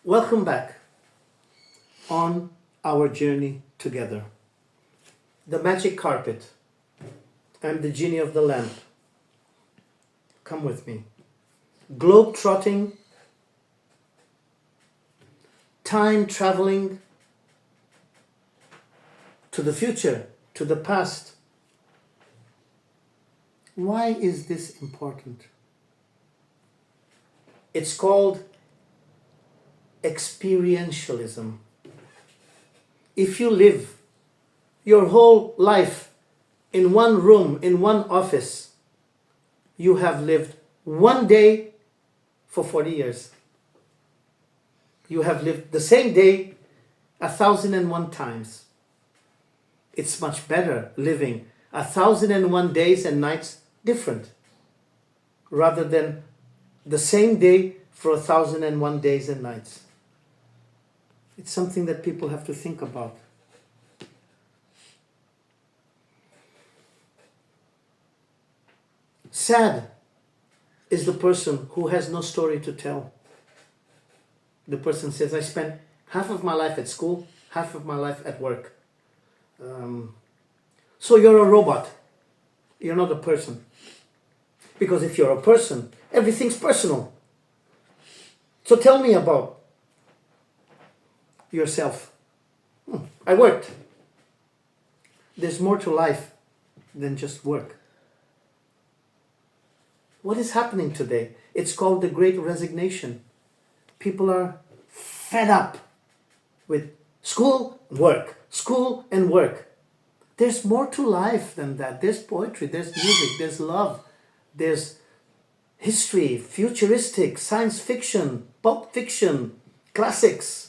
Welcome back on our journey together. The magic carpet. I'm the genie of the lamp. Come with me. Globe trotting, time traveling to the future, to the past. Why is this important? It's called experientialism. If you live your whole life in one room, in one office, you have lived one day for 40 years. You have lived the same day 1,001 times. It's much better living 1,001 days and nights different rather than the same day for 1,001 days and nights. It's something that people have to think about. Sad is the person who has no story to tell. The person says, I spent half of my life at school, half of my life at work. So you're a robot. You're not a person. Because if you're a person, everything's personal. So tell me about yourself. I worked. There's more to life than just work. What is happening today? It's called the Great Resignation. People are fed up with school and work. There's more to life than that. There's poetry, there's music, there's love, there's history, futuristic, science fiction, pulp fiction, classics,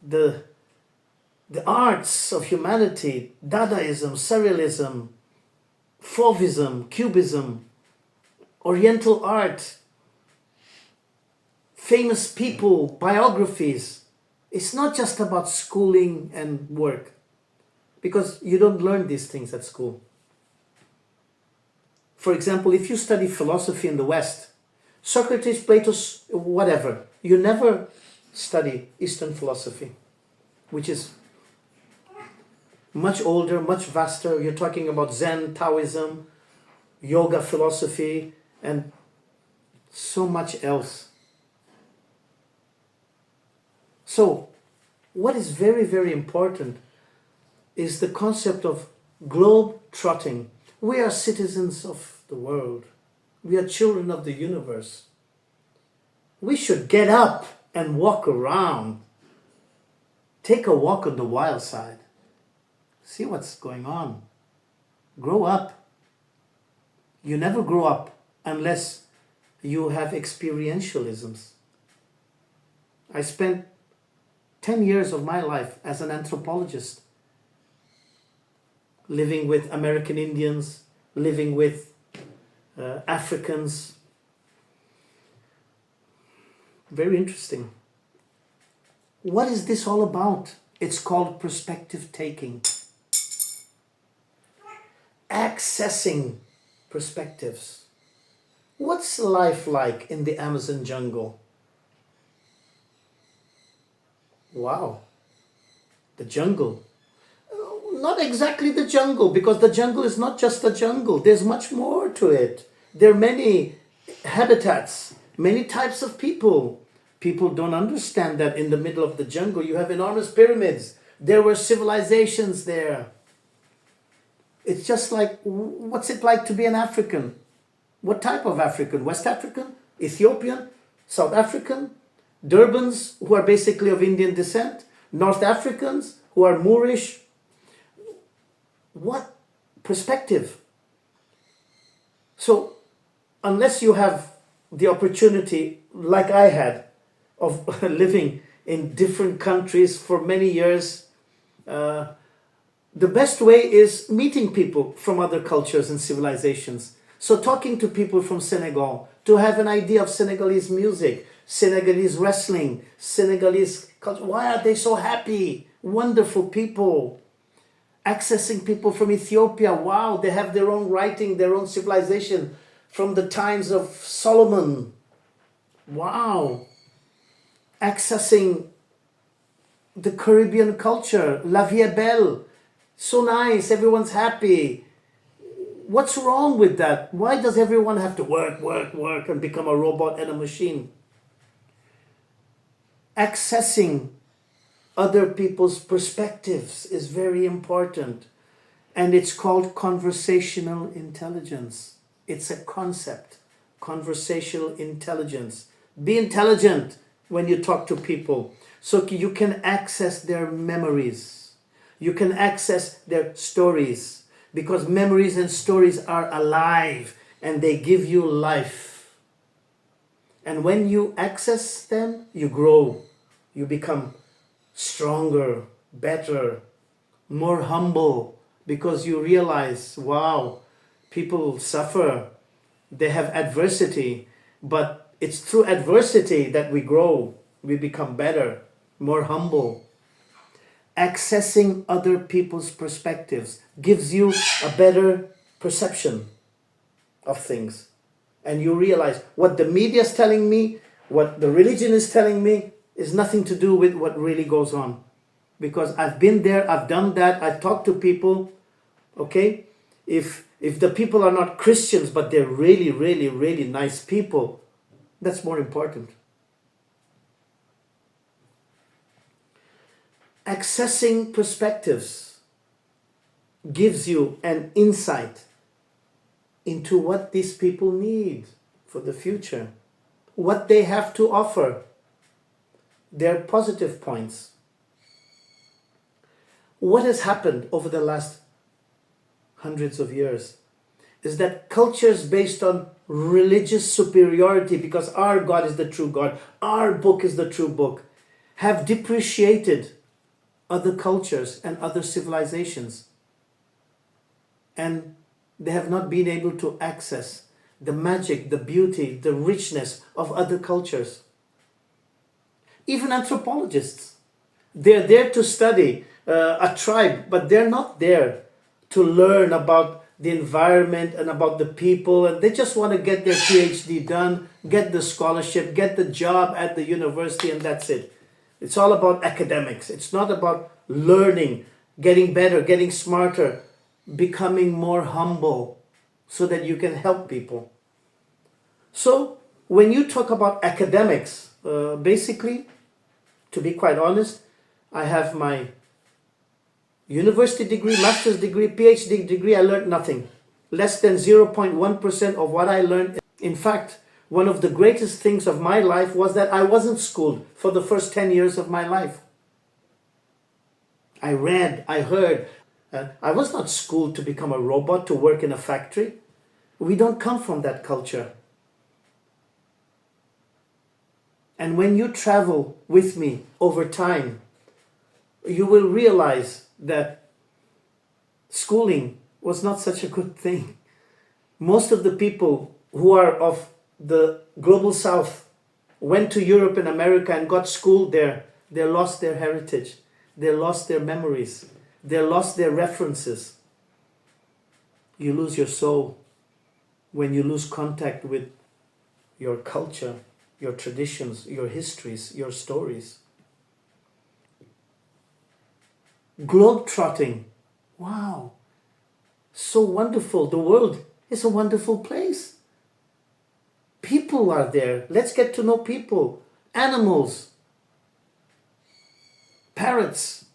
the arts of humanity, Dadaism, Surrealism, Fauvism, Cubism, Oriental art, famous people, biographies. It's not just about schooling and work, because you don't learn these things at school. For example, if you study philosophy in the West, Socrates, Plato, whatever, you never study Eastern philosophy, which is much older, much vaster. You're talking about Zen, Taoism, yoga philosophy, and so much else. So, what is very, very important is the concept of globe trotting. We are citizens of the world. We are children of the universe. We should get up and walk around. Take a walk on the wild side. See what's going on. Grow up. You never grow up unless you have experientialisms. I spent 10 years of my life as an anthropologist, living with American Indians, living with Africans. Very interesting. What is this all about? It's called perspective taking. Accessing perspectives. What's life like in the Amazon jungle? Wow. The jungle. Not exactly the jungle, because the jungle is not just a jungle. There's much more to it. There are many habitats, many types of people. People don't understand that in the middle of the jungle you have enormous pyramids. There were civilizations there. It's just like, what's it like to be an African? What type of African? West African? Ethiopian? South African? Durbans, who are basically of Indian descent? North Africans, who are Moorish? What perspective? So, unless you have the opportunity, like I had, of living in different countries for many years, the best way is meeting people from other cultures and civilizations. So talking to people from Senegal, to have an idea of Senegalese music, Senegalese wrestling, Senegalese culture. Why are they so happy? Wonderful people. Accessing people from Ethiopia. Wow, they have their own writing, their own civilization from the times of Solomon. Wow. accessing the Caribbean culture, La Vie est Belle, so nice, everyone's happy. What's wrong with that? Why does everyone have to work, work, work and become a robot and a machine? Accessing other people's perspectives is very important. And it's called conversational intelligence. It's a concept, conversational intelligence. Be intelligent when you talk to people so you can access their memories. You can access their stories because memories and stories are alive and they give you life. And when you access them, you grow. You become stronger, better, more humble. Because you realize, wow, people suffer, they have adversity, but it's through adversity that we grow, we become better, more humble. Accessing other people's perspectives gives you a better perception of things. And you realize what the media is telling me, what the religion is telling me, is nothing to do with what really goes on. Because I've been there, I've done that, I've talked to people. Okay, if the people are not Christians, but they're really, really, really nice people, that's more important. Accessing perspectives gives you an insight into what these people need for the future, what they have to offer, their positive points. What has happened over the last hundreds of years is that cultures based on religious superiority, because our God is the true God, our book is the true book, have depreciated other cultures and other civilizations. And they have not been able to access the magic, the beauty, the richness of other cultures. Even anthropologists, they're there to study a tribe, but they're not there to learn about the environment and about the people, and they just want to get their PhD done, get the scholarship, get the job at the university, and that's it. It's all about academics. It's not about learning, getting better, getting smarter, becoming more humble so that you can help people. So when you talk about academics, basically, to be quite honest, I have my university degree, master's degree, PhD degree. I learned nothing. Less than 0.1% of what I learned. In fact, one of the greatest things of my life was that I wasn't schooled for the first 10 years of my life. I read, I heard. I was not schooled to become a robot, to work in a factory. We don't come from that culture. And when you travel with me over time, you will realize that schooling was not such a good thing. Most of the people who are of the global south went to Europe and America and got schooled there. They lost their heritage. They lost their memories. They lost their references. You lose your soul when you lose contact with your culture, your traditions, your histories, your stories. Globe-trotting. Wow. So wonderful. The world is a wonderful place. People are there. Let's get to know people. Animals. Parrots.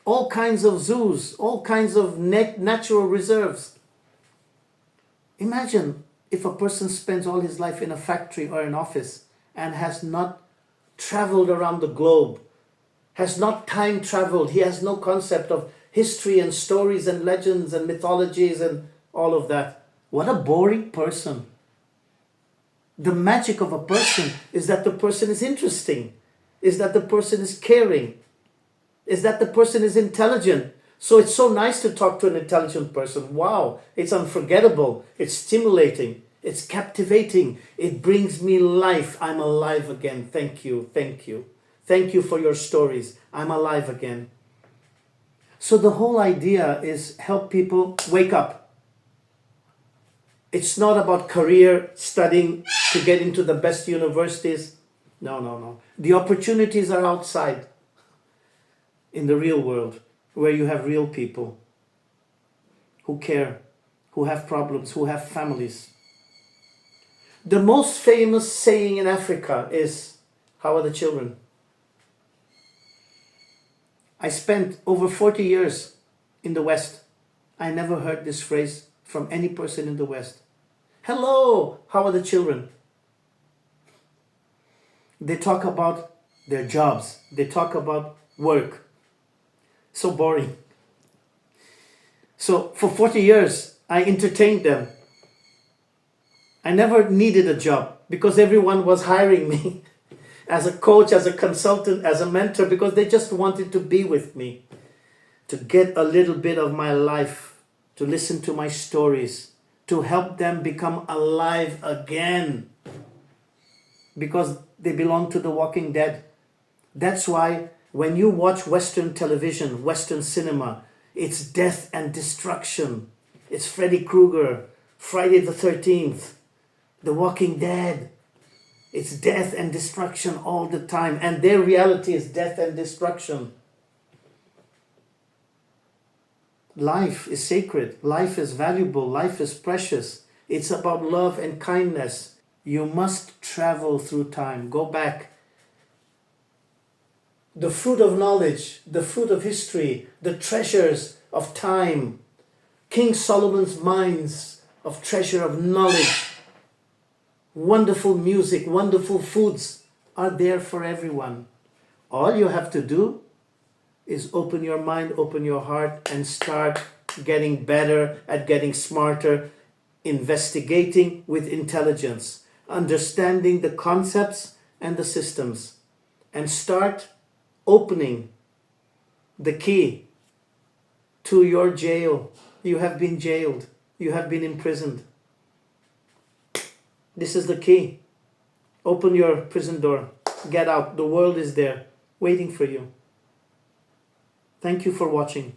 All kinds of zoos. All kinds of natural reserves. Imagine if a person spends all his life in a factory or an office and has not traveled around the globe, has not time traveled. He has no concept of history and stories and legends and mythologies and all of that. What a boring person. The magic of a person is that the person is interesting, is that the person is caring, is that the person is intelligent. So it's so nice to talk to an intelligent person. Wow, it's unforgettable, it's stimulating, it's captivating, it brings me life. I'm alive again. Thank you, thank you. Thank you for your stories. I'm alive again. So the whole idea is help people wake up. It's not about career, studying to get into the best universities. No, no, no. The opportunities are outside, in the real world, where you have real people who care, who have problems, who have families. The most famous saying in Africa is, "How are the children?" I spent over 40 years in the West. I never heard this phrase from any person in the West. "Hello, how are the children?" They talk about their jobs. They talk about work. So boring. So for 40 years, I entertained them. I never needed a job because everyone was hiring me as a coach, as a consultant, as a mentor, because they just wanted to be with me, to get a little bit of my life, to listen to my stories, to help them become alive again, because they belong to the walking dead. That's why when you watch Western television, Western cinema, it's death and destruction. It's Freddy Krueger, Friday the 13th, The Walking Dead. It's death and destruction all the time. And their reality is death and destruction. Life is sacred. Life is valuable. Life is precious. It's about love and kindness. You must travel through time. Go back. The fruit of knowledge, the fruit of history, the treasures of time. King Solomon's mines of treasure of knowledge. Wonderful music, wonderful foods are there for everyone. All you have to do is open your mind, open your heart, and start getting better at getting smarter, investigating with intelligence, understanding the concepts and the systems, and start opening the key to your jail. You have been jailed. You have been imprisoned. This is the key. Open your prison door. Get out. The world is there waiting for you. Thank you for watching.